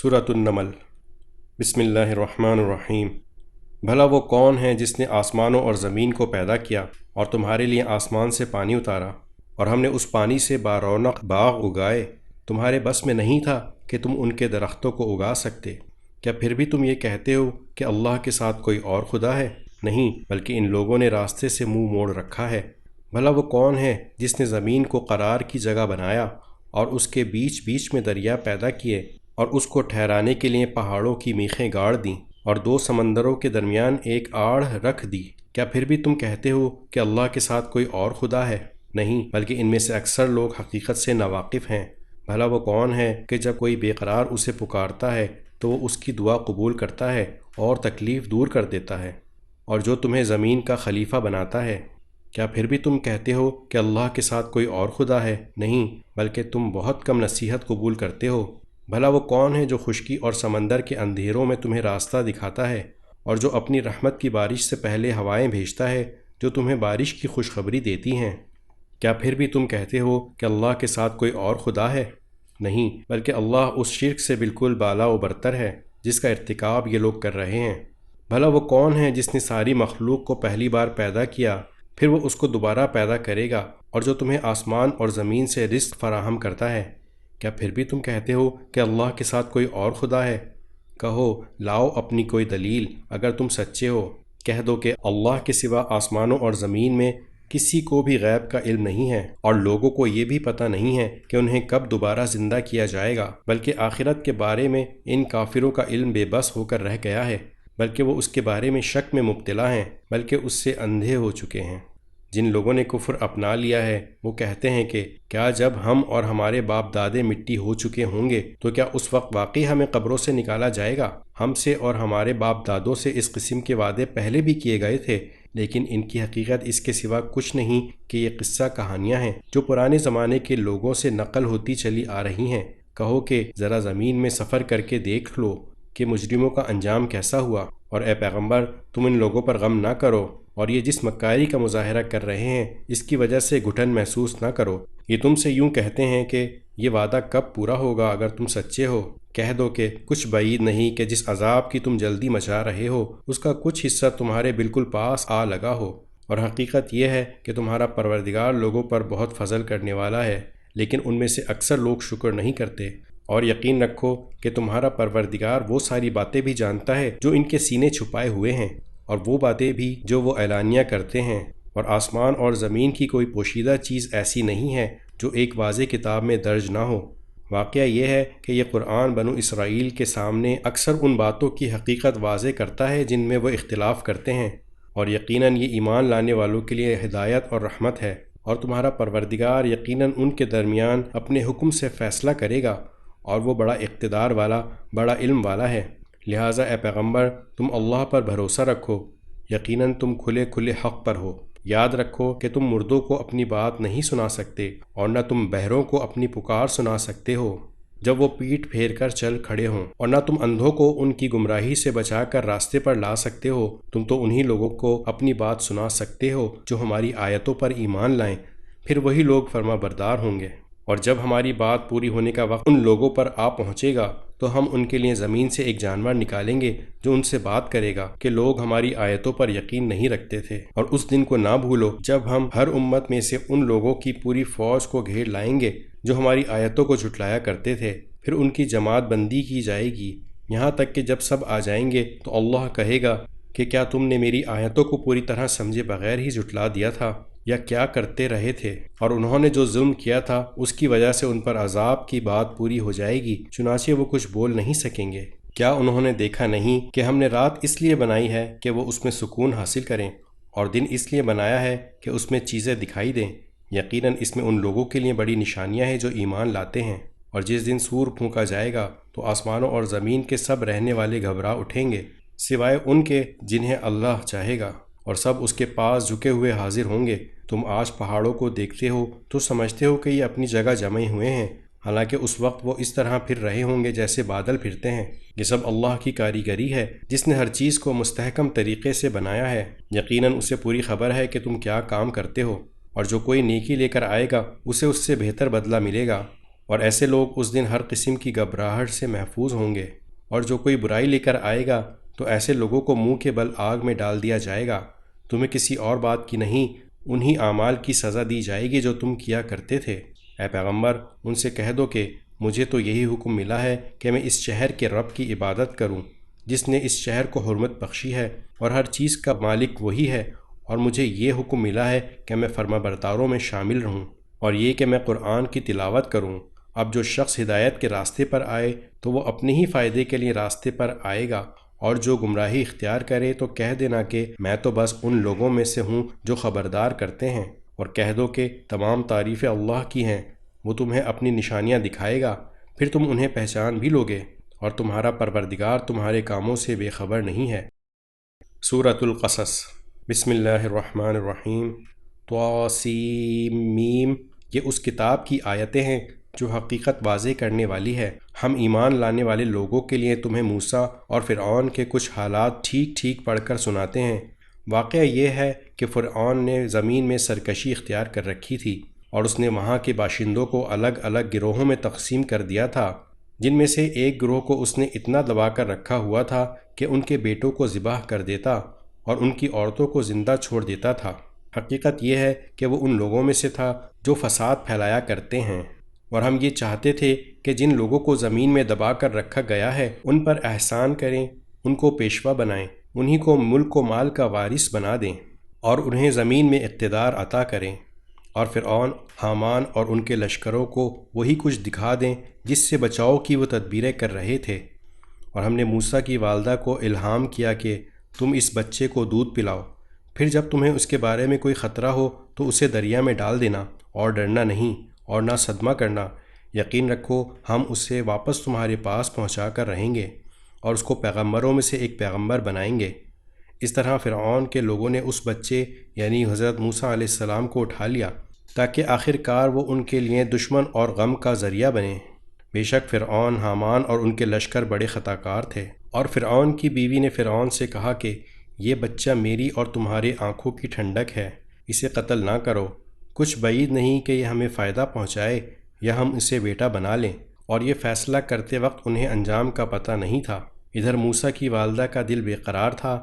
سورۃ النمل۔ بسم اللہ الرحمن الرحیم۔ بھلا وہ کون ہے جس نے آسمانوں اور زمین کو پیدا کیا اور تمہارے لیے آسمان سے پانی اتارا اور ہم نے اس پانی سے بارونق باغ اگائے۔ تمہارے بس میں نہیں تھا کہ تم ان کے درختوں کو اگا سکتے۔ کیا پھر بھی تم یہ کہتے ہو کہ اللہ کے ساتھ کوئی اور خدا ہے؟ نہیں، بلکہ ان لوگوں نے راستے سے منہ موڑ رکھا ہے۔ بھلا وہ کون ہے جس نے زمین کو قرار کی جگہ بنایا اور اس کے بیچ بیچ میں دریا پیدا کیے اور اس کو ٹھہرانے کے لیے پہاڑوں کی میخیں گاڑ دیں اور دو سمندروں کے درمیان ایک آڑ رکھ دی؟ کیا پھر بھی تم کہتے ہو کہ اللہ کے ساتھ کوئی اور خدا ہے؟ نہیں، بلکہ ان میں سے اکثر لوگ حقیقت سے ناواقف ہیں۔ بھلا وہ کون ہے کہ جب کوئی بے قرار اسے پکارتا ہے تو وہ اس کی دعا قبول کرتا ہے اور تکلیف دور کر دیتا ہے، اور جو تمہیں زمین کا خلیفہ بناتا ہے؟ کیا پھر بھی تم کہتے ہو کہ اللہ کے ساتھ کوئی اور خدا ہے؟ نہیں، بلکہ تم بہت کم نصیحت قبول کرتے ہو۔ بھلا وہ کون ہے جو خشکی اور سمندر کے اندھیروں میں تمہیں راستہ دکھاتا ہے، اور جو اپنی رحمت کی بارش سے پہلے ہوائیں بھیجتا ہے جو تمہیں بارش کی خوشخبری دیتی ہیں؟ کیا پھر بھی تم کہتے ہو کہ اللہ کے ساتھ کوئی اور خدا ہے؟ نہیں، بلکہ اللہ اس شرک سے بالکل بالا و برتر ہے جس کا ارتکاب یہ لوگ کر رہے ہیں۔ بھلا وہ کون ہے جس نے ساری مخلوق کو پہلی بار پیدا کیا، پھر وہ اس کو دوبارہ پیدا کرے گا، اور جو تمہیں آسمان اور زمین سے رزق فراہم کرتا ہے؟ کیا پھر بھی تم کہتے ہو کہ اللہ کے ساتھ کوئی اور خدا ہے؟ کہو، لاؤ اپنی کوئی دلیل اگر تم سچے ہو۔ کہہ دو کہ اللہ کے سوا آسمانوں اور زمین میں کسی کو بھی غیب کا علم نہیں ہے، اور لوگوں کو یہ بھی پتہ نہیں ہے کہ انہیں کب دوبارہ زندہ کیا جائے گا، بلکہ آخرت کے بارے میں ان کافروں کا علم بے بس ہو کر رہ گیا ہے، بلکہ وہ اس کے بارے میں شک میں مبتلا ہیں، بلکہ اس سے اندھے ہو چکے ہیں۔ جن لوگوں نے کفر اپنا لیا ہے وہ کہتے ہیں کہ کیا جب ہم اور ہمارے باپ دادے مٹی ہو چکے ہوں گے تو کیا اس وقت واقعی ہمیں قبروں سے نکالا جائے گا؟ ہم سے اور ہمارے باپ دادوں سے اس قسم کے وعدے پہلے بھی کیے گئے تھے، لیکن ان کی حقیقت اس کے سوا کچھ نہیں کہ یہ قصہ کہانیاں ہیں جو پرانے زمانے کے لوگوں سے نقل ہوتی چلی آ رہی ہیں۔ کہو کہ ذرا زمین میں سفر کر کے دیکھ لو کہ مجرموں کا انجام کیسا ہوا، اور اے پیغمبر تم ان لوگوں پر غم نہ کرو، اور یہ جس مکاری کا مظاہرہ کر رہے ہیں اس کی وجہ سے گھٹن محسوس نہ کرو۔ یہ تم سے یوں کہتے ہیں کہ یہ وعدہ کب پورا ہوگا اگر تم سچے ہو۔ کہہ دو کہ کچھ بعید نہیں کہ جس عذاب کی تم جلدی مچا رہے ہو اس کا کچھ حصہ تمہارے بالکل پاس آ لگا ہو، اور حقیقت یہ ہے کہ تمہارا پروردگار لوگوں پر بہت فضل کرنے والا ہے، لیکن ان میں سے اکثر لوگ شکر نہیں کرتے۔ اور یقین رکھو کہ تمہارا پروردگار وہ ساری باتیں بھی جانتا ہے جو ان کے سینے چھپائے ہوئے ہیں، اور وہ باتیں بھی جو وہ اعلانیہ کرتے ہیں، اور آسمان اور زمین کی کوئی پوشیدہ چیز ایسی نہیں ہے جو ایک واضح کتاب میں درج نہ ہو۔ واقعہ یہ ہے کہ یہ قرآن بنو اسرائیل کے سامنے اکثر ان باتوں کی حقیقت واضح کرتا ہے جن میں وہ اختلاف کرتے ہیں، اور یقیناً یہ ایمان لانے والوں کے لیے ہدایت اور رحمت ہے، اور تمہارا پروردگار یقیناً ان کے درمیان اپنے حکم سے فیصلہ کرے گا، اور وہ بڑا اقتدار والا، بڑا علم والا ہے۔ لہٰذا اے پیغمبر تم اللہ پر بھروسہ رکھو، یقیناً تم کھلے کھلے حق پر ہو۔ یاد رکھو کہ تم مردوں کو اپنی بات نہیں سنا سکتے، اور نہ تم بہروں کو اپنی پکار سنا سکتے ہو جب وہ پیٹھ پھیر کر چل کھڑے ہوں، اور نہ تم اندھوں کو ان کی گمراہی سے بچا کر راستے پر لا سکتے ہو۔ تم تو انہی لوگوں کو اپنی بات سنا سکتے ہو جو ہماری آیتوں پر ایمان لائیں، پھر وہی لوگ فرما بردار ہوں گے۔ اور جب ہماری بات پوری ہونے کا وقت ان لوگوں پر آ پہنچے گا تو ہم ان کے لیے زمین سے ایک جانور نکالیں گے جو ان سے بات کرے گا کہ لوگ ہماری آیتوں پر یقین نہیں رکھتے تھے۔ اور اس دن کو نہ بھولو جب ہم ہر امت میں سے ان لوگوں کی پوری فوج کو گھیر لائیں گے جو ہماری آیتوں کو جھٹلایا کرتے تھے، پھر ان کی جماعت بندی کی جائے گی، یہاں تک کہ جب سب آ جائیں گے تو اللہ کہے گا کہ کیا تم نے میری آیتوں کو پوری طرح سمجھے بغیر ہی جھٹلا دیا تھا، یا کیا کرتے رہے تھے؟ اور انہوں نے جو ظلم کیا تھا اس کی وجہ سے ان پر عذاب کی بات پوری ہو جائے گی، چنانچہ وہ کچھ بول نہیں سکیں گے۔ کیا انہوں نے دیکھا نہیں کہ ہم نے رات اس لیے بنائی ہے کہ وہ اس میں سکون حاصل کریں، اور دن اس لیے بنایا ہے کہ اس میں چیزیں دکھائی دیں؟ یقیناً اس میں ان لوگوں کے لیے بڑی نشانیاں ہیں جو ایمان لاتے ہیں۔ اور جس دن سور پھونکا جائے گا تو آسمانوں اور زمین کے سب رہنے والے گھبرا اٹھیں گے سوائے ان کے جنہیں اللہ چاہے گا، اور سب اس کے پاس جھکے ہوئے حاضر ہوں گے۔ تم آج پہاڑوں کو دیکھتے ہو تو سمجھتے ہو کہ یہ اپنی جگہ جمع ہوئے ہیں، حالانکہ اس وقت وہ اس طرح پھر رہے ہوں گے جیسے بادل پھرتے ہیں۔ یہ سب اللہ کی کاریگری ہے جس نے ہر چیز کو مستحکم طریقے سے بنایا ہے۔ یقیناً اسے پوری خبر ہے کہ تم کیا کام کرتے ہو، اور جو کوئی نیکی لے کر آئے گا اسے اس سے بہتر بدلہ ملے گا، اور ایسے لوگ اس دن ہر قسم کی گھبراہٹ سے محفوظ ہوں گے، اور جو کوئی برائی لے کر آئے گا تو ایسے لوگوں کو منہ کے بل آگ میں ڈال دیا جائے گا۔ تمہیں کسی اور بات کی نہیں، انہی اعمال کی سزا دی جائے گی جو تم کیا کرتے تھے۔ اے پیغمبر، ان سے کہہ دو کہ مجھے تو یہی حکم ملا ہے کہ میں اس شہر کے رب کی عبادت کروں جس نے اس شہر کو حرمت بخشی ہے، اور ہر چیز کا مالک وہی ہے، اور مجھے یہ حکم ملا ہے کہ میں فرما برداروں میں شامل رہوں، اور یہ کہ میں قرآن کی تلاوت کروں۔ اب جو شخص ہدایت کے راستے پر آئے تو وہ اپنے ہی فائدے کے لیے راستے پر آئے گا، اور جو گمراہی اختیار کرے تو کہہ دینا کہ میں تو بس ان لوگوں میں سے ہوں جو خبردار کرتے ہیں، اور کہہ دو کہ تمام تعریفیں اللہ کی ہیں، وہ تمہیں اپنی نشانیاں دکھائے گا، پھر تم انہیں پہچان بھی لوگے، اور تمہارا پروردگار تمہارے کاموں سے بے خبر نہیں ہے۔ سورۃ القصص۔ بسم اللہ الرحمن الرحیم۔ طاسیم۔ یہ اس کتاب کی آیتیں ہیں جو حقیقت واضح کرنے والی ہے۔ ہم ایمان لانے والے لوگوں کے لیے تمہیں موسیٰ اور فرعون کے کچھ حالات ٹھیک ٹھیک پڑھ کر سناتے ہیں۔ واقعہ یہ ہے کہ فرعون نے زمین میں سرکشی اختیار کر رکھی تھی، اور اس نے وہاں کے باشندوں کو الگ الگ گروہوں میں تقسیم کر دیا تھا، جن میں سے ایک گروہ کو اس نے اتنا دبا کر رکھا ہوا تھا کہ ان کے بیٹوں کو ذبح کر دیتا اور ان کی عورتوں کو زندہ چھوڑ دیتا تھا۔ حقیقت یہ ہے کہ وہ ان لوگوں میں سے تھا جو فساد پھیلایا کرتے ہیں، اور ہم یہ چاہتے تھے کہ جن لوگوں کو زمین میں دبا کر رکھا گیا ہے ان پر احسان کریں، ان کو پیشوا بنائیں، انہی کو ملک و مال کا وارث بنا دیں، اور انہیں زمین میں اقتدار عطا کریں، اور فرعون، حامان اور ان کے لشکروں کو وہی کچھ دکھا دیں جس سے بچاؤ کی وہ تدبیریں کر رہے تھے۔ اور ہم نے موسیٰ کی والدہ کو الہام کیا کہ تم اس بچے کو دودھ پلاؤ، پھر جب تمہیں اس کے بارے میں کوئی خطرہ ہو تو اسے دریا میں ڈال دینا، اور ڈرنا نہیں اور نہ صدمہ کرنا، یقین رکھو ہم اسے واپس تمہارے پاس پہنچا کر رہیں گے، اور اس کو پیغمبروں میں سے ایک پیغمبر بنائیں گے۔ اس طرح فرعون کے لوگوں نے اس بچے یعنی حضرت موسیٰ علیہ السلام کو اٹھا لیا تاکہ آخر کار وہ ان کے لیے دشمن اور غم کا ذریعہ بنے۔ بے شک فرعون، حامان اور ان کے لشکر بڑے خطا کار تھے۔ اور فرعون کی بیوی نے فرعون سے کہا کہ یہ بچہ میری اور تمہارے آنکھوں کی ٹھنڈک ہے، اسے قتل نہ کرو، کچھ بعید نہیں کہ یہ ہمیں فائدہ پہنچائے یا ہم اسے بیٹا بنا لیں۔ اور یہ فیصلہ کرتے وقت انہیں انجام کا پتہ نہیں تھا۔ ادھر موسیٰ کی والدہ کا دل بے قرار تھا،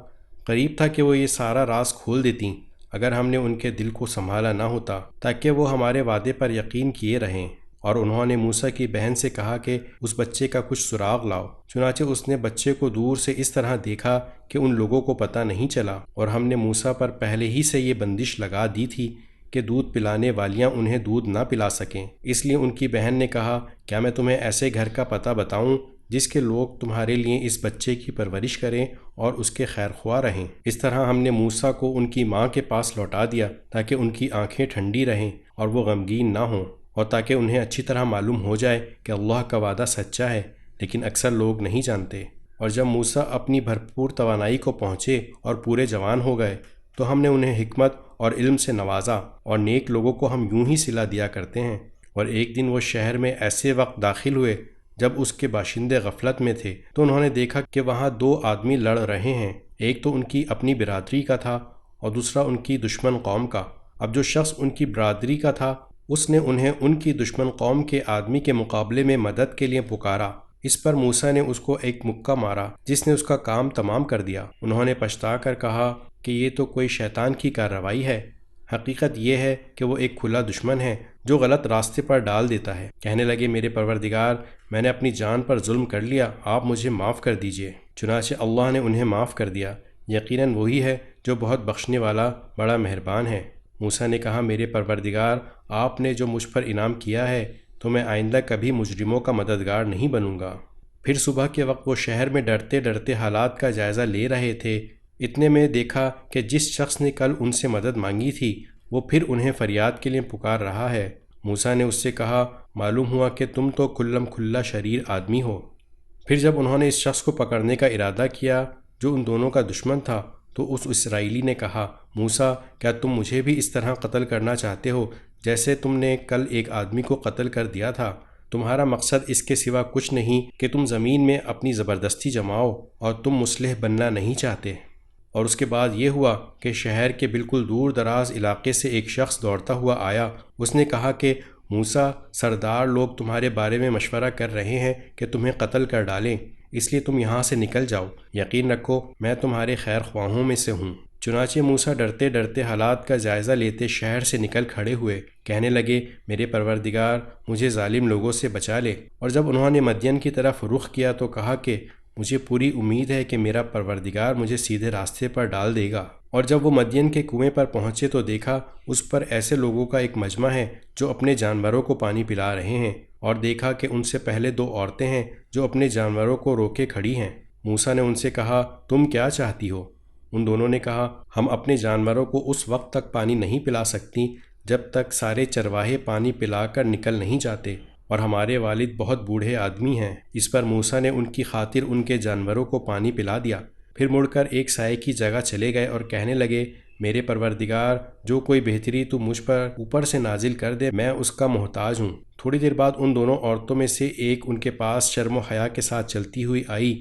قریب تھا کہ وہ یہ سارا راز کھول دیتیں اگر ہم نے ان کے دل کو سنبھالا نہ ہوتا، تاکہ وہ ہمارے وعدے پر یقین کیے رہیں۔ اور انہوں نے موسیٰ کی بہن سے کہا کہ اس بچے کا کچھ سراغ لاؤ۔ چنانچہ اس نے بچے کو دور سے اس طرح دیکھا کہ ان لوگوں کو پتہ نہیں چلا، اور ہم نے موسیٰ پر پہلے ہی سے یہ بندش لگا دی تھی کہ دودھ پلانے والیاں انہیں دودھ نہ پلا سکیں۔ اس لیے ان کی بہن نے کہا، کیا میں تمہیں ایسے گھر کا پتہ بتاؤں جس کے لوگ تمہارے لیے اس بچے کی پرورش کریں اور اس کے خیر خواہ رہیں۔ اس طرح ہم نے موسیٰ کو ان کی ماں کے پاس لوٹا دیا تاکہ ان کی آنکھیں ٹھنڈی رہیں اور وہ غمگین نہ ہوں، اور تاکہ انہیں اچھی طرح معلوم ہو جائے کہ اللہ کا وعدہ سچا ہے، لیکن اکثر لوگ نہیں جانتے۔ اور جب موسیٰ اپنی بھرپور توانائی کو پہنچے اور پورے جوان ہو گئے تو ہم نے انہیں حکمت اور علم سے نوازا، اور نیک لوگوں کو ہم یوں ہی صلہ دیا کرتے ہیں۔ اور ایک دن وہ شہر میں ایسے وقت داخل ہوئے جب اس کے باشندے غفلت میں تھے، تو انہوں نے دیکھا کہ وہاں دو آدمی لڑ رہے ہیں، ایک تو ان کی اپنی برادری کا تھا اور دوسرا ان کی دشمن قوم کا۔ اب جو شخص ان کی برادری کا تھا اس نے انہیں ان کی دشمن قوم کے آدمی کے مقابلے میں مدد کے لیے پکارا۔ اس پر موسیٰ نے اس کو ایک مکہ مارا جس نے اس کا کام تمام کر دیا۔ انہوں نے پچھتا کر کہا کہ یہ تو کوئی شیطان کی کارروائی ہے، حقیقت یہ ہے کہ وہ ایک کھلا دشمن ہے جو غلط راستے پر ڈال دیتا ہے۔ کہنے لگے، میرے پروردگار، میں نے اپنی جان پر ظلم کر لیا، آپ مجھے معاف کر دیجئے۔ چنانچہ اللہ نے انہیں معاف کر دیا، یقیناً وہی ہے جو بہت بخشنے والا بڑا مہربان ہے۔ موسیٰ نے کہا، میرے پروردگار، آپ نے جو مجھ پر انعام کیا ہے تو میں آئندہ کبھی مجرموں کا مددگار نہیں بنوں گا۔ پھر صبح کے وقت وہ شہر میں ڈرتے ڈرتے حالات کا جائزہ لے رہے تھے، اتنے میں دیکھا کہ جس شخص نے کل ان سے مدد مانگی تھی وہ پھر انہیں فریاد کے لیے پکار رہا ہے۔ موسیٰ نے اس سے کہا، معلوم ہوا کہ تم تو کھلم کھلا شریر آدمی ہو۔ پھر جب انہوں نے اس شخص کو پکڑنے کا ارادہ کیا جو ان دونوں کا دشمن تھا تو اس اسرائیلی نے کہا، موسیٰ، کیا تم مجھے بھی اس طرح قتل کرنا چاہتے ہو جیسے تم نے کل ایک آدمی کو قتل کر دیا تھا؟ تمہارا مقصد اس کے سوا کچھ نہیں کہ تم زمین میں اپنی زبردستی جماؤ، اور تم مصلح بننا نہیں چاہتے۔ اور اس کے بعد یہ ہوا کہ شہر کے بالکل دور دراز علاقے سے ایک شخص دوڑتا ہوا آیا۔ اس نے کہا کہ موسیٰ، سردار لوگ تمہارے بارے میں مشورہ کر رہے ہیں کہ تمہیں قتل کر ڈالیں، اس لیے تم یہاں سے نکل جاؤ، یقین رکھو میں تمہارے خیر خواہوں میں سے ہوں۔ چنانچہ موسیٰ ڈرتے ڈرتے حالات کا جائزہ لیتے شہر سے نکل کھڑے ہوئے، کہنے لگے میرے پروردگار مجھے ظالم لوگوں سے بچا لے۔ اور جب انہوں نے مدین کی طرف رخ کیا تو کہا کہ مجھے پوری امید ہے کہ میرا پروردگار مجھے سیدھے راستے پر ڈال دے گا۔ اور جب وہ مدین کے کنویں پر پہنچے تو دیکھا اس پر ایسے لوگوں کا ایک مجمع ہے جو اپنے جانوروں کو پانی پلا رہے ہیں، اور دیکھا کہ ان سے پہلے دو عورتیں ہیں جو اپنے جانوروں کو روکے کھڑی ہیں۔ موسیٰ نے ان سے کہا تم کیا چاہتی ہو؟ ان دونوں نے کہا ہم اپنے جانوروں کو اس وقت تک پانی نہیں پلا سکتی جب تک سارے چرواہے پانی پلا کر نکل نہیں جاتے، اور ہمارے والد بہت بوڑھے آدمی ہیں۔ اس پر موسیٰ نے ان کی خاطر ان کے جانوروں کو پانی پلا دیا، پھر مڑ کر ایک سائے کی جگہ چلے گئے اور کہنے لگے میرے پروردگار جو کوئی بہتری تو مجھ پر اوپر سے نازل کر دے میں اس کا محتاج ہوں۔ تھوڑی دیر بعد ان دونوں عورتوں میں سے ایک ان کے پاس شرم و حیا کے ساتھ چلتی ہوئی آئی،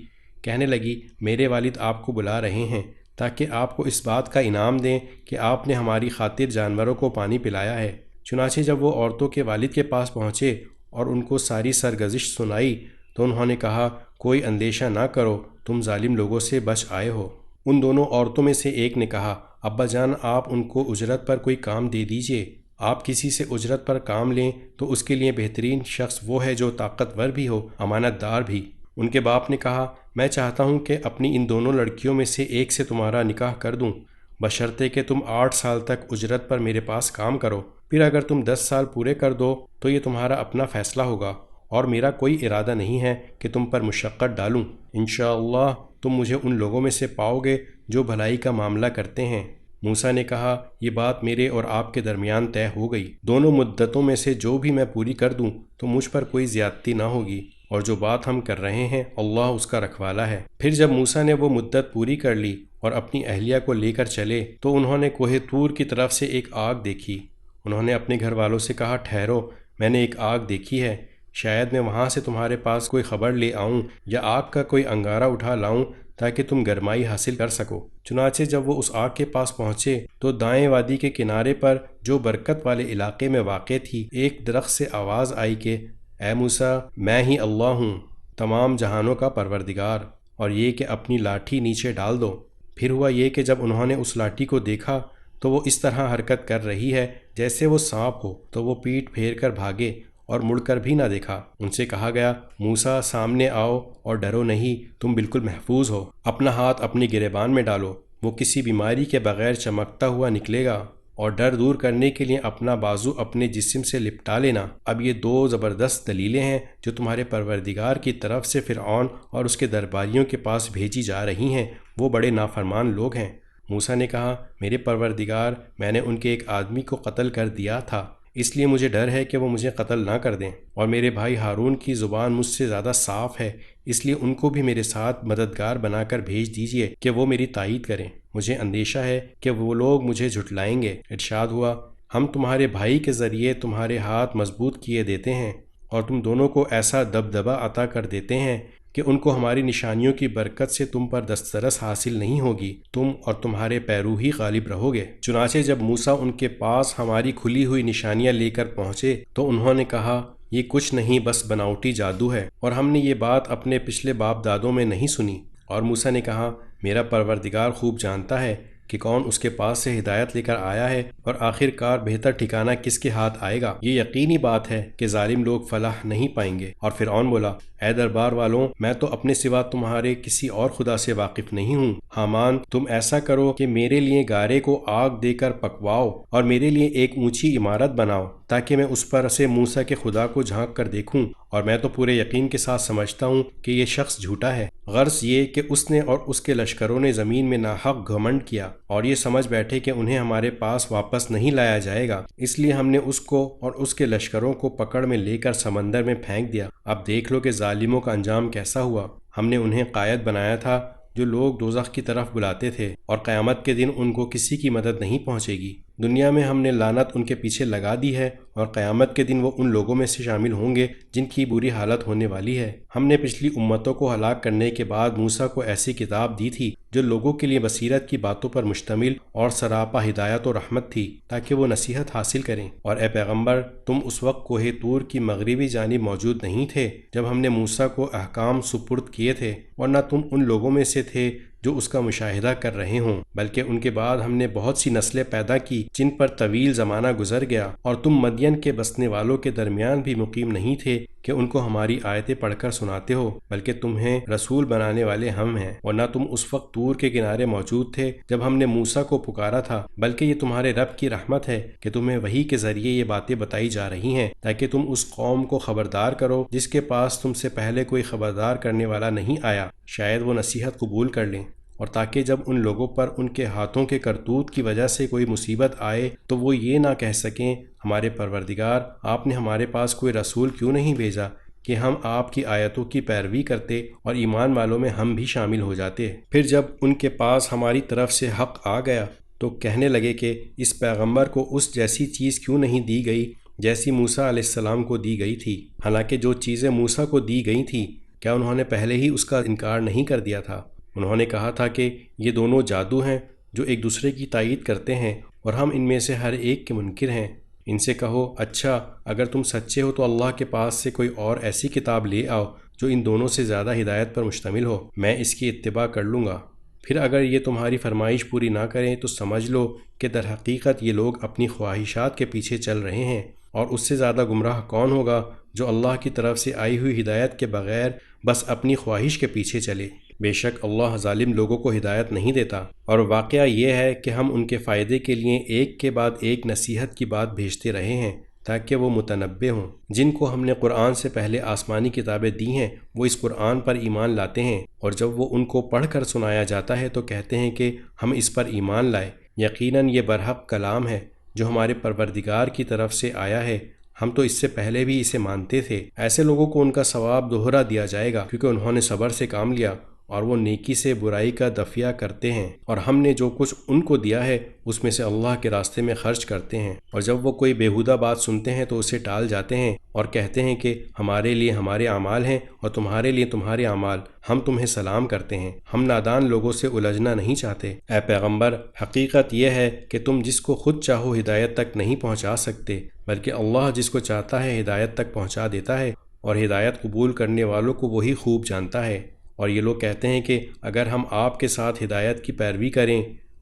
کہنے لگی میرے والد آپ کو بلا رہے ہیں تاکہ آپ کو اس بات کا انعام دیں کہ آپ نے ہماری خاطر جانوروں کو پانی پلایا ہے۔ چنانچہ جب وہ عورتوں کے والد کے پاس پہنچے اور ان کو ساری سرگزشت سنائی تو انہوں نے کہا کوئی اندیشہ نہ کرو، تم ظالم لوگوں سے بچ آئے ہو۔ ان دونوں عورتوں میں سے ایک نے کہا ابا جان آپ ان کو اجرت پر کوئی کام دے دیجئے، آپ کسی سے اجرت پر کام لیں تو اس کے لیے بہترین شخص وہ ہے جو طاقتور بھی ہو، امانت دار بھی۔ ان کے باپ نے کہا میں چاہتا ہوں کہ اپنی ان دونوں لڑکیوں میں سے ایک سے تمہارا نکاح کر دوں، بشرطے کہ تم 8 سال تک اجرت پر میرے پاس کام کرو، پھر اگر تم 10 سال پورے کر دو تو یہ تمہارا اپنا فیصلہ ہوگا، اور میرا کوئی ارادہ نہیں ہے کہ تم پر مشقت ڈالوں۔ انشاءاللہ تم مجھے ان لوگوں میں سے پاؤ گے جو بھلائی کا معاملہ کرتے ہیں۔ موسیٰ نے کہا یہ بات میرے اور آپ کے درمیان طے ہو گئی، دونوں مدتوں میں سے جو بھی میں پوری کر دوں تو مجھ پر کوئی زیادتی نہ ہوگی، اور جو بات ہم کر رہے ہیں اللہ اس کا رکھوالا ہے۔ پھر جب موسیٰ نے وہ مدت پوری کر لی اور اپنی اہلیہ کو لے کر چلے تو انہوں نے کوہ طور کی طرف سے ایک آگ دیکھی۔ انہوں نے اپنے گھر والوں سے کہا ٹھہرو، میں نے ایک آگ دیکھی ہے، شاید میں وہاں سے تمہارے پاس کوئی خبر لے آؤں یا آگ کا کوئی انگارہ اٹھا لاؤں تاکہ تم گرمائی حاصل کر سکو۔ چنانچہ جب وہ اس آگ کے پاس پہنچے تو دائیں وادی کے کنارے پر جو برکت والے علاقے میں واقع تھی ایک درخت سے آواز آئی کہ اے موسیٰ میں ہی اللہ ہوں، تمام جہانوں کا پروردگار، اور یہ کہ اپنی لاٹھی نیچے ڈال دو۔ پھر ہوا یہ کہ جب انہوں نے اس لاٹھی کو دیکھا تو وہ اس طرح حرکت کر رہی ہے جیسے وہ سانپ ہو، تو وہ پیٹ پھیر کر بھاگے اور مڑ کر بھی نہ دیکھا۔ ان سے کہا گیا موسیٰ سامنے آؤ اور ڈرو نہیں، تم بالکل محفوظ ہو، اپنا ہاتھ اپنی گریبان میں ڈالو، وہ کسی بیماری کے بغیر چمکتا ہوا نکلے گا، اور ڈر دور کرنے کے لیے اپنا بازو اپنے جسم سے لپٹا لینا۔ اب یہ 2 زبردست دلیلیں ہیں جو تمہارے پروردگار کی طرف سے فرعون اور اس کے درباریوں کے پاس بھیجی جا رہی ہیں، وہ بڑے نافرمان لوگ ہیں۔ موسیٰ نے کہا میرے پروردگار میں نے ان کے ایک آدمی کو قتل کر دیا تھا، اس لیے مجھے ڈر ہے کہ وہ مجھے قتل نہ کر دیں، اور میرے بھائی ہارون کی زبان مجھ سے زیادہ صاف ہے، اس لیے ان کو بھی میرے ساتھ مددگار بنا کر بھیج دیجئے کہ وہ میری تائید کریں، مجھے اندیشہ ہے کہ وہ لوگ مجھے جھٹلائیں گے۔ ارشاد ہوا ہم تمہارے بھائی کے ذریعے تمہارے ہاتھ مضبوط کیے دیتے ہیں اور تم دونوں کو ایسا دبدبہ عطا کر دیتے ہیں کہ ان کو ہماری نشانیوں کی برکت سے تم پر دسترس حاصل نہیں ہوگی، تم اور تمہارے پیرو ہی غالب رہو گے۔ چنانچہ جب موسیٰ ان کے پاس ہماری کھلی ہوئی نشانیاں لے کر پہنچے تو انہوں نے کہا یہ کچھ نہیں بس بناوٹی جادو ہے، اور ہم نے یہ بات اپنے پچھلے باپ دادوں میں نہیں سنی۔ اور موسیٰ نے کہا میرا پروردگار خوب جانتا ہے کہ کون اس کے پاس سے ہدایت لے کر آیا ہے، اور آخر کار بہتر ٹھکانہ کس کے ہاتھ آئے گا۔ یہ یقینی بات ہے کہ ظالم لوگ فلاح نہیں پائیں گے۔ اور فرعون بولا اے دربار والوں میں تو اپنے سوا تمہارے کسی اور خدا سے واقف نہیں ہوں، حامان تم ایسا کرو کہ میرے لیے گارے کو آگ دے کر پکواؤ اور میرے لیے ایک اونچی عمارت بناؤ تاکہ میں اس پر سے موسیٰ کے خدا کو جھانک کر دیکھوں، اور میں تو پورے یقین کے ساتھ سمجھتا ہوں کہ یہ شخص جھوٹا ہے۔ غرض یہ کہ اس نے اور اس کے لشکروں نے زمین میں ناحق گھمنڈ کیا اور یہ سمجھ بیٹھے کہ انہیں ہمارے پاس واپس نہیں لایا جائے گا، اس لیے ہم نے اس کو اور اس کے لشکروں کو پکڑ میں لے کر سمندر میں پھینک دیا۔ اب دیکھ لو کہ ظالموں کا انجام کیسا ہوا۔ ہم نے انہیں قائد بنایا تھا جو لوگ دوزخ کی طرف بلاتے تھے، اور قیامت کے دن ان کو کسی کی مدد نہیں پہنچے گی۔ دنیا میں ہم نے لعنت ان کے پیچھے لگا دی ہے اور قیامت کے دن وہ ان لوگوں میں سے شامل ہوں گے جن کی بری حالت ہونے والی ہے۔ ہم نے پچھلی امتوں کو ہلاک کرنے کے بعد موسیٰ کو ایسی کتاب دی تھی جو لوگوں کے لیے بصیرت کی باتوں پر مشتمل اور سراپا ہدایت و رحمت تھی تاکہ وہ نصیحت حاصل کریں۔ اور اے پیغمبر، تم اس وقت کوہ طور کی مغربی جانب موجود نہیں تھے جب ہم نے موسیٰ کو احکام سپرد کیے تھے، اور نہ تم ان لوگوں میں سے تھے جو اس کا مشاہدہ کر رہے ہوں، بلکہ ان کے بعد ہم نے بہت سی نسلیں پیدا کی جن پر طویل زمانہ گزر گیا، اور تم مدین کے بسنے والوں کے درمیان بھی مقیم نہیں تھے کہ ان کو ہماری آیتیں پڑھ کر سناتے ہو، بلکہ تمہیں رسول بنانے والے ہم ہیں۔ اور نہ تم اس وقت طور کے کنارے موجود تھے جب ہم نے موسیٰ کو پکارا تھا، بلکہ یہ تمہارے رب کی رحمت ہے کہ تمہیں وحی کے ذریعے یہ باتیں بتائی جا رہی ہیں تاکہ تم اس قوم کو خبردار کرو جس کے پاس تم سے پہلے کوئی خبردار کرنے والا نہیں آیا، شاید وہ نصیحت قبول کر لیں، اور تاکہ جب ان لوگوں پر ان کے ہاتھوں کے کرتوت کی وجہ سے کوئی مصیبت آئے تو وہ یہ نہ کہہ سکیں ہمارے پروردگار، آپ نے ہمارے پاس کوئی رسول کیوں نہیں بھیجا کہ ہم آپ کی آیتوں کی پیروی کرتے اور ایمان والوں میں ہم بھی شامل ہو جاتے۔ پھر جب ان کے پاس ہماری طرف سے حق آ گیا تو کہنے لگے کہ اس پیغمبر کو اس جیسی چیز کیوں نہیں دی گئی جیسی موسیٰ علیہ السلام کو دی گئی تھی، حالانکہ جو چیزیں موسیٰ کو دی گئی تھیں کیا انہوں نے پہلے ہی اس کا انکار نہیں کر دیا تھا؟ انہوں نے کہا تھا کہ یہ دونوں جادو ہیں جو ایک دوسرے کی تائید کرتے ہیں اور ہم ان میں سے ہر ایک کے منکر ہیں۔ ان سے کہو اچھا اگر تم سچے ہو تو اللہ کے پاس سے کوئی اور ایسی کتاب لے آؤ جو ان دونوں سے زیادہ ہدایت پر مشتمل ہو، میں اس کی اتباع کر لوں گا۔ پھر اگر یہ تمہاری فرمائش پوری نہ کریں تو سمجھ لو کہ در حقیقت یہ لوگ اپنی خواہشات کے پیچھے چل رہے ہیں، اور اس سے زیادہ گمراہ کون ہوگا جو اللہ کی طرف سے آئی ہوئی ہدایت کے بغیر بس اپنی خواہش کے پیچھے چلے۔ بے شک اللہ ظالم لوگوں کو ہدایت نہیں دیتا۔ اور واقعہ یہ ہے کہ ہم ان کے فائدے کے لیے ایک کے بعد ایک نصیحت کی بات بھیجتے رہے ہیں تاکہ وہ متنبہ ہوں۔ جن کو ہم نے قرآن سے پہلے آسمانی کتابیں دی ہیں وہ اس قرآن پر ایمان لاتے ہیں، اور جب وہ ان کو پڑھ کر سنایا جاتا ہے تو کہتے ہیں کہ ہم اس پر ایمان لائے، یقیناً یہ برحق کلام ہے جو ہمارے پروردگار کی طرف سے آیا ہے، ہم تو اس سے پہلے بھی اسے مانتے تھے۔ ایسے لوگوں کو ان کا ثواب دوہرا دیا جائے گا کیونکہ انہوں نے صبر سے کام لیا اور وہ نیکی سے برائی کا دفیہ کرتے ہیں، اور ہم نے جو کچھ ان کو دیا ہے اس میں سے اللہ کے راستے میں خرچ کرتے ہیں، اور جب وہ کوئی بیہودہ بات سنتے ہیں تو اسے ٹال جاتے ہیں اور کہتے ہیں کہ ہمارے لیے ہمارے اعمال ہیں اور تمہارے لیے تمہارے اعمال، ہم تمہیں سلام کرتے ہیں، ہم نادان لوگوں سے الجھنا نہیں چاہتے۔ اے پیغمبر، حقیقت یہ ہے کہ تم جس کو خود چاہو ہدایت تک نہیں پہنچا سکتے، بلکہ اللہ جس کو چاہتا ہے ہدایت تک پہنچا دیتا ہے، اور ہدایت قبول کرنے والوں کو وہی خوب جانتا ہے۔ اور یہ لوگ کہتے ہیں کہ اگر ہم آپ کے ساتھ ہدایت کی پیروی کریں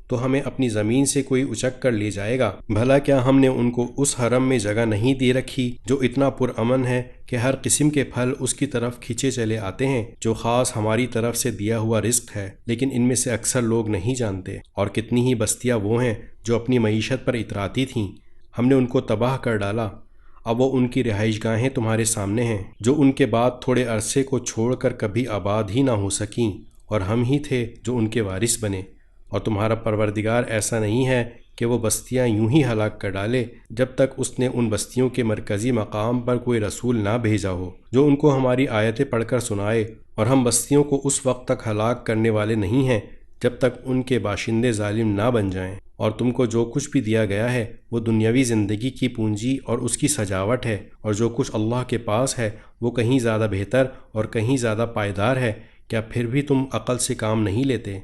تو ہمیں اپنی زمین سے کوئی اچک کر لے جائے گا۔ بھلا کیا ہم نے ان کو اس حرم میں جگہ نہیں دے رکھی جو اتنا پرامن ہے کہ ہر قسم کے پھل اس کی طرف کھینچے چلے آتے ہیں، جو خاص ہماری طرف سے دیا ہوا رزق ہے، لیکن ان میں سے اکثر لوگ نہیں جانتے۔ اور کتنی ہی بستیاں وہ ہیں جو اپنی معیشت پر اتراتی تھیں، ہم نے ان کو تباہ کر ڈالا، اب وہ ان کی رہائش گاہیں تمہارے سامنے ہیں، جو ان کے بعد تھوڑے عرصے کو چھوڑ کر کبھی آباد ہی نہ ہو سکیں، اور ہم ہی تھے جو ان کے وارث بنے۔ اور تمہارا پروردگار ایسا نہیں ہے کہ وہ بستیاں یوں ہی ہلاک کر ڈالے جب تک اس نے ان بستیوں کے مرکزی مقام پر کوئی رسول نہ بھیجا ہو جو ان کو ہماری آیتیں پڑھ کر سنائے، اور ہم بستیوں کو اس وقت تک ہلاک کرنے والے نہیں ہیں جب تک ان کے باشندے ظالم نہ بن جائیں۔ اور تم کو جو کچھ بھی دیا گیا ہے وہ دنیاوی زندگی کی پونجی اور اس کی سجاوٹ ہے، اور جو کچھ اللہ کے پاس ہے وہ کہیں زیادہ بہتر اور کہیں زیادہ پائیدار ہے، کیا پھر بھی تم عقل سے کام نہیں لیتے؟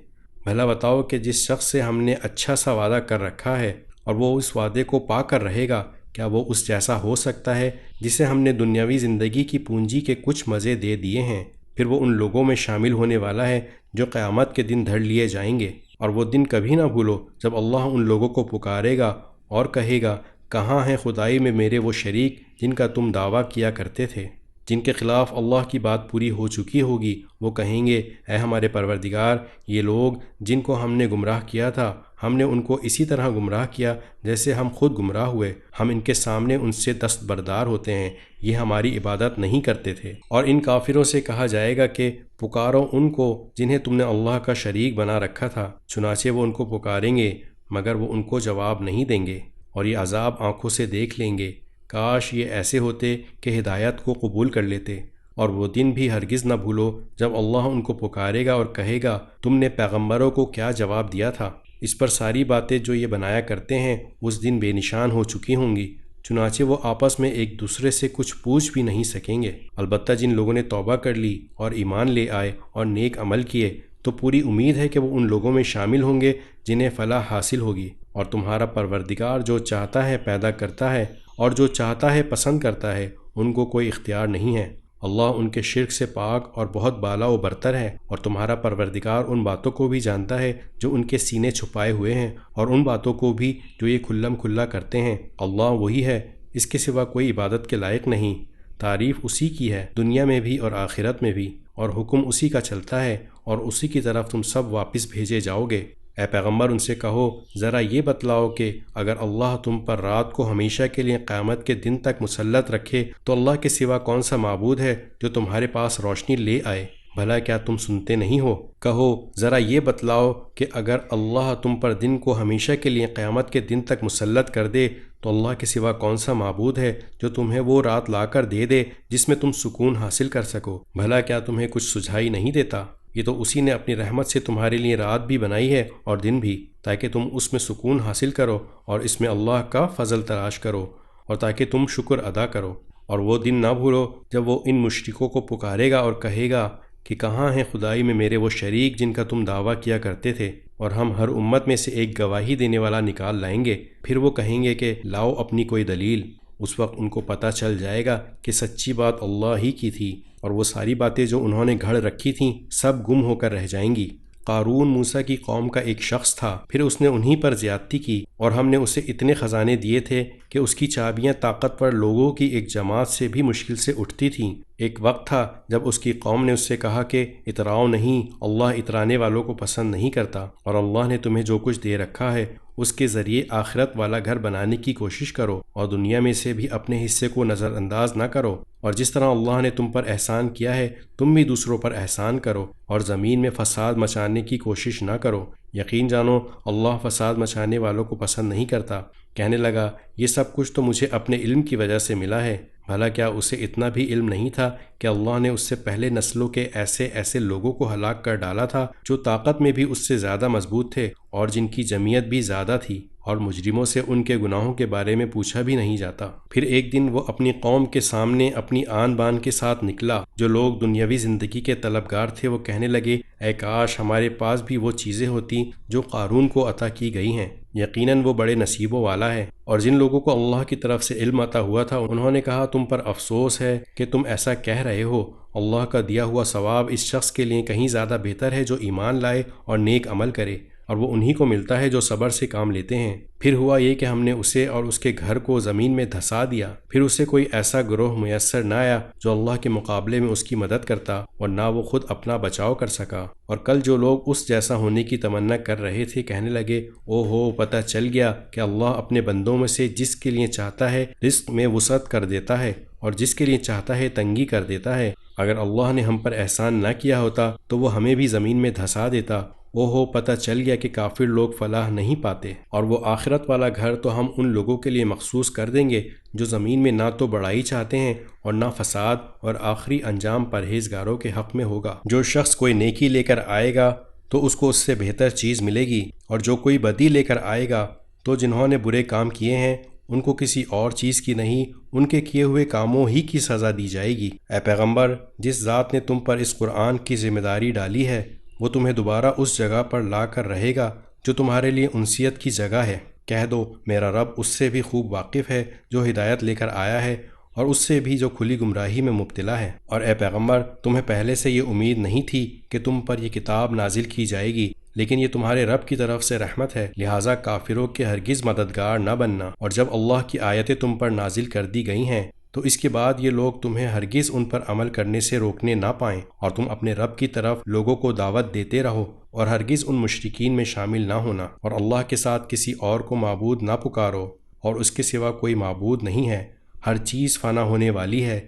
بھلا بتاؤ کہ جس شخص سے ہم نے اچھا سا وعدہ کر رکھا ہے اور وہ اس وعدے کو پا کر رہے گا، کیا وہ اس جیسا ہو سکتا ہے جسے ہم نے دنیاوی زندگی کی پونجی کے کچھ مزے دے دیے ہیں؟ پھر وہ ان لوگوں میں شامل ہونے والا ہے جو قیامت کے دن دھر لیے جائیں گے، اور وہ دن کبھی نہ بھولو جب اللہ ان لوگوں کو پکارے گا اور کہے گا کہاں ہیں خدائی میں میرے وہ شریک جن کا تم دعویٰ کیا کرتے تھے؟ جن کے خلاف اللہ کی بات پوری ہو چکی ہوگی وہ کہیں گے اے ہمارے پروردگار، یہ لوگ جن کو ہم نے گمراہ کیا تھا ہم نے ان کو اسی طرح گمراہ کیا جیسے ہم خود گمراہ ہوئے، ہم ان کے سامنے ان سے دستبردار ہوتے ہیں، یہ ہماری عبادت نہیں کرتے تھے۔ اور ان کافروں سے کہا جائے گا کہ پکارو ان کو جنہیں تم نے اللہ کا شریک بنا رکھا تھا، چنانچہ وہ ان کو پکاریں گے مگر وہ ان کو جواب نہیں دیں گے، اور یہ عذاب آنکھوں سے دیکھ لیں گے۔ کاش یہ ایسے ہوتے کہ ہدایت کو قبول کر لیتے، اور وہ دن بھی ہرگز نہ بھولو جب اللہ ان کو پکارے گا اور کہے گا تم نے پیغمبروں کو کیا جواب دیا تھا۔ اس پر ساری باتیں جو یہ بنایا کرتے ہیں اس دن بے نشان ہو چکی ہوں گی، چنانچہ وہ آپس میں ایک دوسرے سے کچھ پوچھ بھی نہیں سکیں گے۔ البتہ جن لوگوں نے توبہ کر لی اور ایمان لے آئے اور نیک عمل کیے تو پوری امید ہے کہ وہ ان لوگوں میں شامل ہوں گے جنہیں فلاح حاصل ہوگی۔ اور تمہارا پروردگار جو چاہتا ہے پیدا کرتا ہے اور جو چاہتا ہے پسند کرتا ہے، ان کو کوئی اختیار نہیں ہے۔ اللہ ان کے شرک سے پاک اور بہت بالا و برتر ہے، اور تمہارا پروردگار ان باتوں کو بھی جانتا ہے جو ان کے سینے چھپائے ہوئے ہیں اور ان باتوں کو بھی جو یہ کھلم کھلا کرتے ہیں۔ اللہ وہی ہے، اس کے سوا کوئی عبادت کے لائق نہیں۔ تعریف اسی کی ہے، دنیا میں بھی اور آخرت میں بھی، اور حکم اسی کا چلتا ہے اور اسی کی طرف تم سب واپس بھیجے جاؤ گے۔ اے پیغمبر ان سے کہو ذرا یہ بتلاؤ کہ اگر اللہ تم پر رات کو ہمیشہ کے لیے قیامت کے دن تک مسلط رکھے تو اللہ کے سوا کون سا معبود ہے جو تمہارے پاس روشنی لے آئے؟ بھلا کیا تم سنتے نہیں ہو؟ کہو ذرا یہ بتلاؤ کہ اگر اللہ تم پر دن کو ہمیشہ کے لیے قیامت کے دن تک مسلط کر دے تو اللہ کے سوا کون سا معبود ہے جو تمہیں وہ رات لا کر دے دے جس میں تم سکون حاصل کر سکو؟ بھلا کیا تمہیں کچھ سجھائی نہیں دیتا؟ یہ تو اسی نے اپنی رحمت سے تمہارے لیے رات بھی بنائی ہے اور دن بھی، تاکہ تم اس میں سکون حاصل کرو اور اس میں اللہ کا فضل تلاش کرو، اور تاکہ تم شکر ادا کرو۔ اور وہ دن نہ بھولو جب وہ ان مشرکوں کو پکارے گا اور کہے گا کہ کہاں ہیں خدائی میں میرے وہ شریک جن کا تم دعویٰ کیا کرتے تھے، اور ہم ہر امت میں سے ایک گواہی دینے والا نکال لائیں گے۔ پھر وہ کہیں گے کہ لاؤ اپنی کوئی دلیل۔ اس وقت ان کو پتہ چل جائے گا کہ سچی بات اللہ ہی کی تھی، اور وہ ساری باتیں جو انہوں نے گھڑ رکھی تھیں سب گم ہو کر رہ جائیں گی۔ قارون موسیٰ کی قوم کا ایک شخص تھا، پھر اس نے انہی پر زیادتی کی، اور ہم نے اسے اتنے خزانے دیے تھے کہ اس کی چابیاں طاقتور لوگوں کی ایک جماعت سے بھی مشکل سے اٹھتی تھیں۔ ایک وقت تھا جب اس کی قوم نے اس سے کہا کہ اتراؤ نہیں، اللہ اترانے والوں کو پسند نہیں کرتا، اور اللہ نے تمہیں جو کچھ دے رکھا ہے اس کے ذریعے آخرت والا گھر بنانے کی کوشش کرو، اور دنیا میں سے بھی اپنے حصے کو نظر انداز نہ کرو، اور جس طرح اللہ نے تم پر احسان کیا ہے تم بھی دوسروں پر احسان کرو، اور زمین میں فساد مچانے کی کوشش نہ کرو۔ یقین جانو اللہ فساد مچانے والوں کو پسند نہیں کرتا۔ کہنے لگا یہ سب کچھ تو مجھے اپنے علم کی وجہ سے ملا ہے۔ بھلا کیا اسے اتنا بھی علم نہیں تھا کہ اللہ نے اس سے پہلے نسلوں کے ایسے ایسے لوگوں کو ہلاک کر ڈالا تھا جو طاقت میں بھی اس سے زیادہ مضبوط تھے اور جن کی جمعیت بھی زیادہ تھی، اور مجرموں سے ان کے گناہوں کے بارے میں پوچھا بھی نہیں جاتا۔ پھر ایک دن وہ اپنی قوم کے سامنے اپنی آن بان کے ساتھ نکلا۔ جو لوگ دنیاوی زندگی کے طلبگار تھے وہ کہنے لگے اے کاش ہمارے پاس بھی وہ چیزیں ہوتی جو قارون کو عطا کی گئی ہیں، یقیناً وہ بڑے نصیبوں والا ہے۔ اور جن لوگوں کو اللہ کی طرف سے علم عطا ہوا تھا انہوں نے کہا تم پر افسوس ہے کہ تم ایسا کہہ رہے ہو، اللہ کا دیا ہوا ثواب اس شخص کے لیے کہیں زیادہ بہتر ہے جو ایمان لائے اور نیک عمل کرے، اور وہ انہی کو ملتا ہے جو صبر سے کام لیتے ہیں۔ پھر ہوا یہ کہ ہم نے اسے اور اس کے گھر کو زمین میں دھسا دیا، پھر اسے کوئی ایسا گروہ میسر نہ آیا جو اللہ کے مقابلے میں اس کی مدد کرتا، اور نہ وہ خود اپنا بچاؤ کر سکا۔ اور کل جو لوگ اس جیسا ہونے کی تمنا کر رہے تھے کہنے لگے او ہو پتہ چل گیا کہ اللہ اپنے بندوں میں سے جس کے لیے چاہتا ہے رزق میں وسعت کر دیتا ہے اور جس کے لیے چاہتا ہے تنگی کر دیتا ہے۔ اگر اللہ نے ہم پر احسان نہ کیا ہوتا تو وہ ہمیں بھی زمین میں دھسا دیتا۔ او ہو پتہ چل گیا کہ کافر لوگ فلاح نہیں پاتے، اور وہ آخرت والا گھر تو ہم ان لوگوں کے لیے مخصوص کر دیں گے جو زمین میں نہ تو بڑائی چاہتے ہیں اور نہ فساد، اور آخری انجام پرہیزگاروں کے حق میں ہوگا۔ جو شخص کوئی نیکی لے کر آئے گا تو اس کو اس سے بہتر چیز ملے گی، اور جو کوئی بدی لے کر آئے گا تو جنہوں نے برے کام کیے ہیں ان کو کسی اور چیز کی نہیں، ان کے کیے ہوئے کاموں ہی کی سزا دی جائے گی۔ اے پیغمبر جس ذات نے تم پر اس قرآن کی ذمہ داری ڈالی ہے وہ تمہیں دوبارہ اس جگہ پر لا کر رہے گا جو تمہارے لیے انسیت کی جگہ ہے۔ کہہ دو میرا رب اس سے بھی خوب واقف ہے جو ہدایت لے کر آیا ہے اور اس سے بھی جو کھلی گمراہی میں مبتلا ہے۔ اور اے پیغمبر تمہیں پہلے سے یہ امید نہیں تھی کہ تم پر یہ کتاب نازل کی جائے گی، لیکن یہ تمہارے رب کی طرف سے رحمت ہے، لہٰذا کافروں کے ہرگز مددگار نہ بننا۔ اور جب اللہ کی آیتیں تم پر نازل کر دی گئی ہیں تو اس کے بعد یہ لوگ تمہیں ہرگز ان پر عمل کرنے سے روکنے نہ پائیں، اور تم اپنے رب کی طرف لوگوں کو دعوت دیتے رہو اور ہرگز ان مشرکین میں شامل نہ ہونا، اور اللہ کے ساتھ کسی اور کو معبود نہ پکارو، اور اس کے سوا کوئی معبود نہیں ہے۔ ہر چیز فنا ہونے والی ہے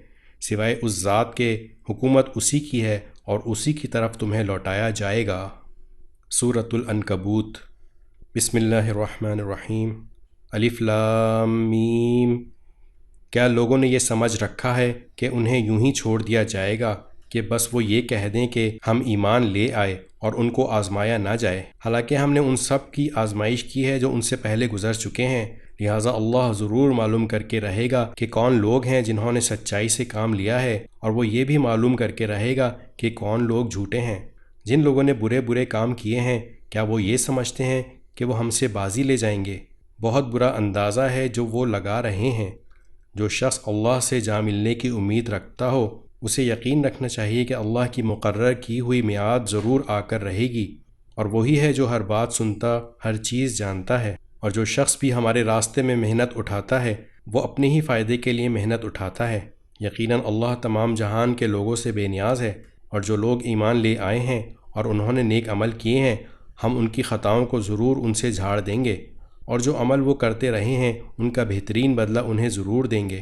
سوائے اس ذات کے، حکومت اسی کی ہے اور اسی کی طرف تمہیں لوٹایا جائے گا۔ سورۃ العنکبوت۔ بسم اللہ الرحمن الرحیم۔ الف لام میم۔ کیا لوگوں نے یہ سمجھ رکھا ہے کہ انہیں یوں ہی چھوڑ دیا جائے گا کہ بس وہ یہ کہہ دیں کہ ہم ایمان لے آئے اور ان کو آزمایا نہ جائے؟ حالانکہ ہم نے ان سب کی آزمائش کی ہے جو ان سے پہلے گزر چکے ہیں، لہٰذا اللہ ضرور معلوم کر کے رہے گا کہ کون لوگ ہیں جنہوں نے سچائی سے کام لیا ہے، اور وہ یہ بھی معلوم کر کے رہے گا کہ کون لوگ جھوٹے ہیں۔ جن لوگوں نے برے برے کام کیے ہیں، کیا وہ یہ سمجھتے ہیں کہ وہ ہم سے بازی لے جائیں گے؟ بہت برا اندازہ ہے جو وہ لگا رہے ہیں۔ جو شخص اللہ سے جا ملنے کی امید رکھتا ہو، اسے یقین رکھنا چاہیے کہ اللہ کی مقرر کی ہوئی میعاد ضرور آ کر رہے گی، اور وہی ہے جو ہر بات سنتا، ہر چیز جانتا ہے۔ اور جو شخص بھی ہمارے راستے میں محنت اٹھاتا ہے، وہ اپنے ہی فائدے کے لیے محنت اٹھاتا ہے۔ یقیناً اللہ تمام جہان کے لوگوں سے بے نیاز ہے، اور جو لوگ ایمان لے آئے ہیں اور انہوں نے نیک عمل کیے ہیں، ہم ان کی خطاؤں کو ضرور ان سے جھاڑ دیں گے، اور جو عمل وہ کرتے رہے ہیں ان کا بہترین بدلہ انہیں ضرور دیں گے۔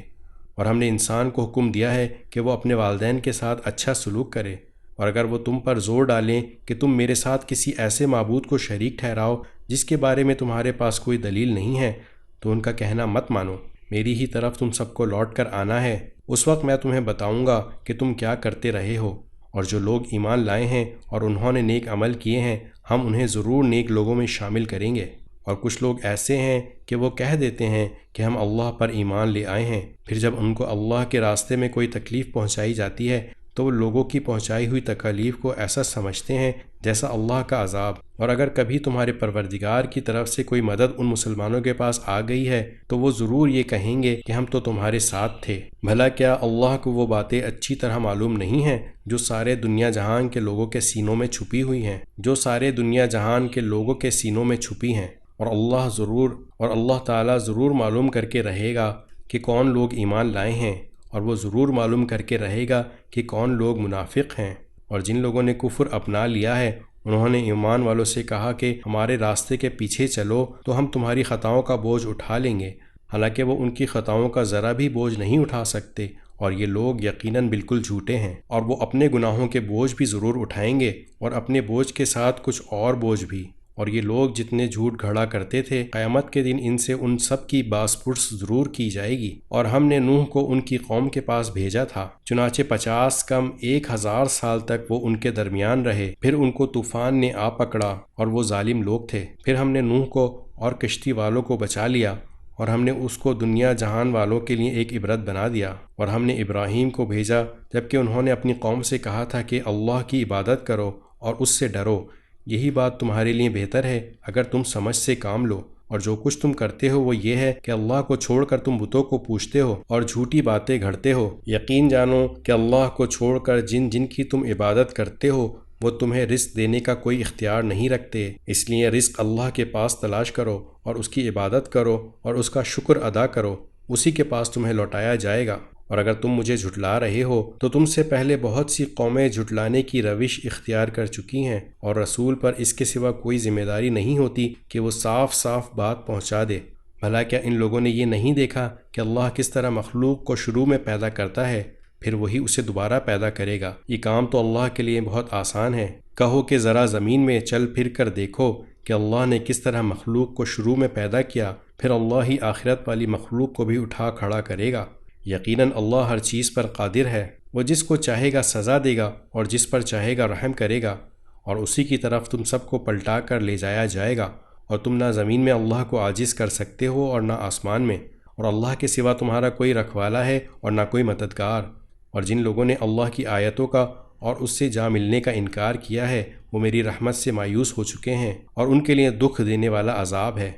اور ہم نے انسان کو حکم دیا ہے کہ وہ اپنے والدین کے ساتھ اچھا سلوک کرے، اور اگر وہ تم پر زور ڈالیں کہ تم میرے ساتھ کسی ایسے معبود کو شریک ٹھہراؤ جس کے بارے میں تمہارے پاس کوئی دلیل نہیں ہے، تو ان کا کہنا مت مانو، میری ہی طرف تم سب کو لوٹ کر آنا ہے، اس وقت میں تمہیں بتاؤں گا کہ تم کیا کرتے رہے ہو۔ اور جو لوگ ایمان لائے ہیں اور انہوں نے نیک عمل کیے ہیں، ہم انہیں ضرور نیک لوگوں میں شامل کریں گے۔ اور کچھ لوگ ایسے ہیں کہ وہ کہہ دیتے ہیں کہ ہم اللہ پر ایمان لے آئے ہیں، پھر جب ان کو اللہ کے راستے میں کوئی تکلیف پہنچائی جاتی ہے تو وہ لوگوں کی پہنچائی ہوئی تکالیف کو ایسا سمجھتے ہیں جیسا اللہ کا عذاب۔ اور اگر کبھی تمہارے پروردگار کی طرف سے کوئی مدد ان مسلمانوں کے پاس آ گئی ہے تو وہ ضرور یہ کہیں گے کہ ہم تو تمہارے ساتھ تھے۔ بھلا کیا اللہ کو وہ باتیں اچھی طرح معلوم نہیں ہیں جو سارے دنیا جہان کے لوگوں کے سینوں میں چھپی ہوئی ہیں، جو سارے دنیا جہان کے لوگوں کے سینوں میں چھپی ہیں؟ اور اللہ تعالیٰ ضرور معلوم کر کے رہے گا کہ کون لوگ ایمان لائے ہیں، اور وہ ضرور معلوم کر کے رہے گا کہ کون لوگ منافق ہیں۔ اور جن لوگوں نے کفر اپنا لیا ہے، انہوں نے ایمان والوں سے کہا کہ ہمارے راستے کے پیچھے چلو تو ہم تمہاری خطاؤں کا بوجھ اٹھا لیں گے، حالانکہ وہ ان کی خطاؤں کا ذرا بھی بوجھ نہیں اٹھا سکتے، اور یہ لوگ یقیناً بالکل جھوٹے ہیں۔ اور وہ اپنے گناہوں کے بوجھ بھی ضرور اٹھائیں گے، اور اپنے بوجھ کے ساتھ کچھ اور بوجھ بھی۔ اور یہ لوگ جتنے جھوٹ گھڑا کرتے تھے، قیامت کے دن ان سے ان سب کی باز پرس ضرور کی جائے گی۔ اور ہم نے نوح کو ان کی قوم کے پاس بھیجا تھا، چنانچہ 50 کم 1000 سال تک وہ ان کے درمیان رہے، پھر ان کو طوفان نے آ پکڑا اور وہ ظالم لوگ تھے۔ پھر ہم نے نوح کو اور کشتی والوں کو بچا لیا، اور ہم نے اس کو دنیا جہان والوں کے لیے ایک عبرت بنا دیا۔ اور ہم نے ابراہیم کو بھیجا جبکہ انہوں نے اپنی قوم سے کہا تھا کہ اللہ کی عبادت کرو اور اس سے ڈرو، یہی بات تمہارے لیے بہتر ہے اگر تم سمجھ سے کام لو۔ اور جو کچھ تم کرتے ہو وہ یہ ہے کہ اللہ کو چھوڑ کر تم بتوں کو پوجتے ہو اور جھوٹی باتیں گھڑتے ہو۔ یقین جانو کہ اللہ کو چھوڑ کر جن کی تم عبادت کرتے ہو وہ تمہیں رزق دینے کا کوئی اختیار نہیں رکھتے، اس لیے رزق اللہ کے پاس تلاش کرو اور اس کی عبادت کرو اور اس کا شکر ادا کرو، اسی کے پاس تمہیں لوٹایا جائے گا۔ اور اگر تم مجھے جھٹلا رہے ہو تو تم سے پہلے بہت سی قومیں جھٹلانے کی روش اختیار کر چکی ہیں، اور رسول پر اس کے سوا کوئی ذمہ داری نہیں ہوتی کہ وہ صاف صاف بات پہنچا دے۔ بھلا کیا ان لوگوں نے یہ نہیں دیکھا کہ اللہ کس طرح مخلوق کو شروع میں پیدا کرتا ہے، پھر وہی اسے دوبارہ پیدا کرے گا؟ یہ کام تو اللہ کے لیے بہت آسان ہے۔ کہو کہ ذرا زمین میں چل پھر کر دیکھو کہ اللہ نے کس طرح مخلوق کو شروع میں پیدا کیا، پھر اللہ ہی آخرت والی مخلوق کو بھی اٹھا کھڑا کرے گا۔ یقیناً اللہ ہر چیز پر قادر ہے، وہ جس کو چاہے گا سزا دے گا اور جس پر چاہے گا رحم کرے گا، اور اسی کی طرف تم سب کو پلٹا کر لے جایا جائے گا۔ اور تم نہ زمین میں اللہ کو عاجز کر سکتے ہو اور نہ آسمان میں، اور اللہ کے سوا تمہارا کوئی رکھوالا ہے اور نہ کوئی مددگار۔ اور جن لوگوں نے اللہ کی آیتوں کا اور اس سے جا ملنے کا انکار کیا ہے وہ میری رحمت سے مایوس ہو چکے ہیں، اور ان کے لیے دکھ دینے والا عذاب ہے۔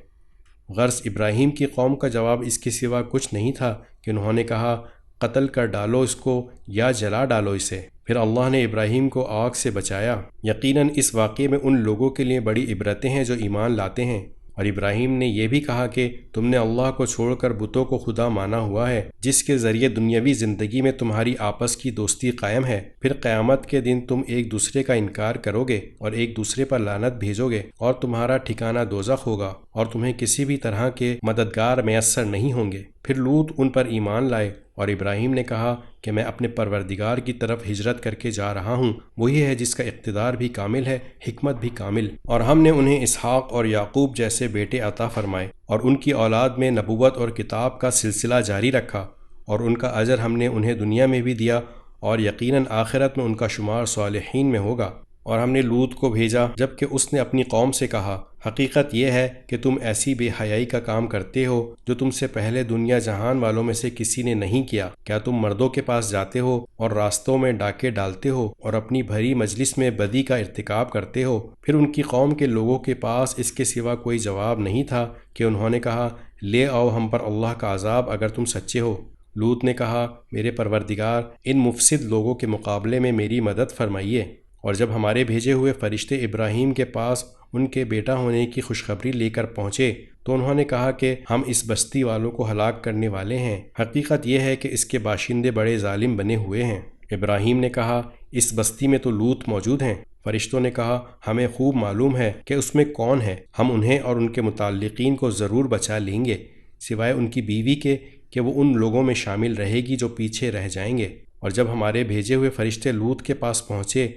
غرض ابراہیم کی قوم کا جواب اس کے سوا کچھ نہیں تھا کہ انہوں نے کہا قتل کر ڈالو اس کو یا جلا ڈالو اسے۔ پھر اللہ نے ابراہیم کو آگ سے بچایا۔ یقیناً اس واقعے میں ان لوگوں کے لیے بڑی عبرتیں ہیں جو ایمان لاتے ہیں۔ اور ابراہیم نے یہ بھی کہا کہ تم نے اللہ کو چھوڑ کر بتوں کو خدا مانا ہوا ہے، جس کے ذریعے دنیاوی زندگی میں تمہاری آپس کی دوستی قائم ہے، پھر قیامت کے دن تم ایک دوسرے کا انکار کرو گے اور ایک دوسرے پر لعنت بھیجو گے، اور تمہارا ٹھکانہ دوزخ ہوگا، اور تمہیں کسی بھی طرح کے مددگار میسر نہیں ہوں گے۔ پھر لوط ان پر ایمان لائے، اور ابراہیم نے کہا کہ میں اپنے پروردگار کی طرف ہجرت کر کے جا رہا ہوں، وہی ہے جس کا اقتدار بھی کامل ہے، حکمت بھی کامل۔ اور ہم نے انہیں اسحاق اور یعقوب جیسے بیٹے عطا فرمائے، اور ان کی اولاد میں نبوت اور کتاب کا سلسلہ جاری رکھا، اور ان کا اجر ہم نے انہیں دنیا میں بھی دیا اور یقیناً آخرت میں ان کا شمار صالحین میں ہوگا۔ اور ہم نے لوط کو بھیجا جب کہ اس نے اپنی قوم سے کہا، حقیقت یہ ہے کہ تم ایسی بے حیائی کا کام کرتے ہو جو تم سے پہلے دنیا جہان والوں میں سے کسی نے نہیں کیا۔ کیا تم مردوں کے پاس جاتے ہو اور راستوں میں ڈاکے ڈالتے ہو اور اپنی بھری مجلس میں بدی کا ارتکاب کرتے ہو؟ پھر ان کی قوم کے لوگوں کے پاس اس کے سوا کوئی جواب نہیں تھا کہ انہوں نے کہا، لے آؤ ہم پر اللہ کا عذاب اگر تم سچے ہو۔ لوط نے کہا، میرے پروردگار، ان مفسد لوگوں کے مقابلے میں میری مدد فرمائیے۔ اور جب ہمارے بھیجے ہوئے فرشتے ابراہیم کے پاس ان کے بیٹا ہونے کی خوشخبری لے کر پہنچے تو انہوں نے کہا کہ ہم اس بستی والوں کو ہلاک کرنے والے ہیں، حقیقت یہ ہے کہ اس کے باشندے بڑے ظالم بنے ہوئے ہیں۔ ابراہیم نے کہا، اس بستی میں تو لوط موجود ہیں۔ فرشتوں نے کہا، ہمیں خوب معلوم ہے کہ اس میں کون ہے، ہم انہیں اور ان کے متعلقین کو ضرور بچا لیں گے، سوائے ان کی بیوی کے کہ وہ ان لوگوں میں شامل رہے گی جو پیچھے رہ جائیں گے۔ اور جب ہمارے بھیجے ہوئے فرشتے لوط کے پاس پہنچے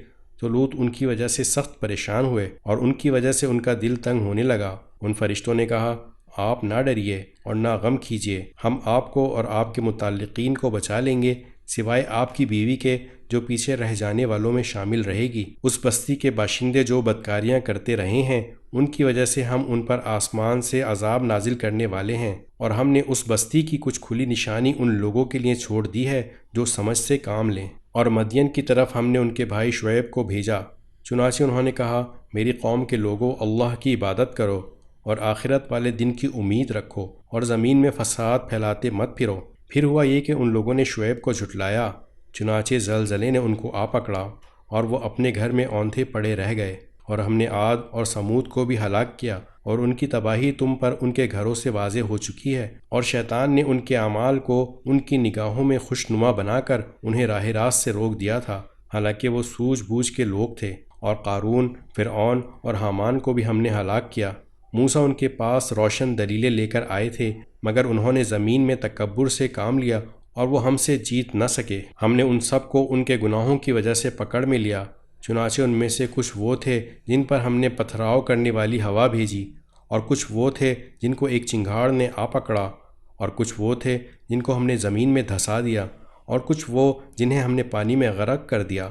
تو لوط ان کی وجہ سے سخت پریشان ہوئے اور ان کی وجہ سے ان کا دل تنگ ہونے لگا۔ ان فرشتوں نے کہا، آپ نہ ڈریے اور نہ غم کیجیے، ہم آپ کو اور آپ کے متعلقین کو بچا لیں گے، سوائے آپ کی بیوی کے جو پیچھے رہ جانے والوں میں شامل رہے گی۔ اس بستی کے باشندے جو بدکاریاں کرتے رہے ہیں ان کی وجہ سے ہم ان پر آسمان سے عذاب نازل کرنے والے ہیں، اور ہم نے اس بستی کی کچھ کھلی نشانی ان لوگوں کے لیے چھوڑ دی ہے جو سمجھ سے کام لیں۔ اور مدین کی طرف ہم نے ان کے بھائی شعیب کو بھیجا، چنانچہ انہوں نے کہا، میری قوم کے لوگوں، اللہ کی عبادت کرو اور آخرت والے دن کی امید رکھو اور زمین میں فساد پھیلاتے مت پھرو۔ پھر ہوا یہ کہ ان لوگوں نے شعیب کو جھٹلایا، چنانچہ زلزلے نے ان کو آ پکڑا اور وہ اپنے گھر میں اوندھے پڑے رہ گئے۔ اور ہم نے عاد اور سمود کو بھی ہلاک کیا، اور ان کی تباہی تم پر ان کے گھروں سے واضح ہو چکی ہے۔ اور شیطان نے ان کے اعمال کو ان کی نگاہوں میں خوشنما بنا کر انہیں راہ راست سے روک دیا تھا، حالانکہ وہ سوجھ بوجھ کے لوگ تھے۔ اور قارون، فرعون اور حامان کو بھی ہم نے ہلاک کیا۔ موسیٰ ان کے پاس روشن دلیلیں لے کر آئے تھے، مگر انہوں نے زمین میں تکبر سے کام لیا اور وہ ہم سے جیت نہ سکے۔ ہم نے ان سب کو ان کے گناہوں کی وجہ سے پکڑ میں لیا، چنانچہ ان میں سے کچھ وہ تھے جن پر ہم نے پتھراؤ کرنے والی ہوا بھیجی، اور کچھ وہ تھے جن کو ایک چنگھاڑ نے آ پکڑا، اور کچھ وہ تھے جن کو ہم نے زمین میں دھسا دیا، اور کچھ وہ جنہیں ہم نے پانی میں غرق کر دیا۔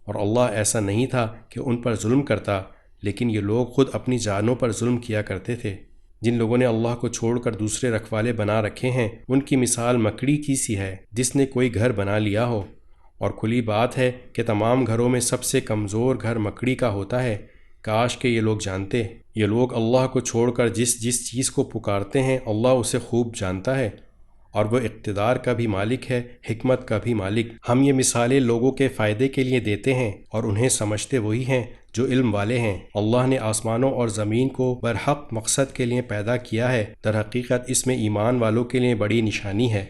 اور اللہ ایسا نہیں تھا کہ ان پر ظلم کرتا، لیکن یہ لوگ خود اپنی جانوں پر ظلم کیا کرتے تھے۔ جن لوگوں نے اللہ کو چھوڑ کر دوسرے رکھوالے بنا رکھے ہیں ان کی مثال مکڑی کی سی ہے جس نے کوئی گھر بنا لیا ہو، اور کھلی بات ہے کہ تمام گھروں میں سب سے کمزور گھر مکڑی کا ہوتا ہے۔ کاش کہ یہ لوگ جانتے۔ یہ لوگ اللہ کو چھوڑ کر جس چیز کو پکارتے ہیں اللہ اسے خوب جانتا ہے، اور وہ اقتدار کا بھی مالک ہے، حکمت کا بھی مالک۔ ہم یہ مثالیں لوگوں کے فائدے کے لیے دیتے ہیں اور انہیں سمجھتے وہی ہیں جو علم والے ہیں۔ اللہ نے آسمانوں اور زمین کو برحق مقصد کے لیے پیدا کیا ہے، در حقیقت اس میں ایمان والوں کے لیے بڑی نشانی ہے۔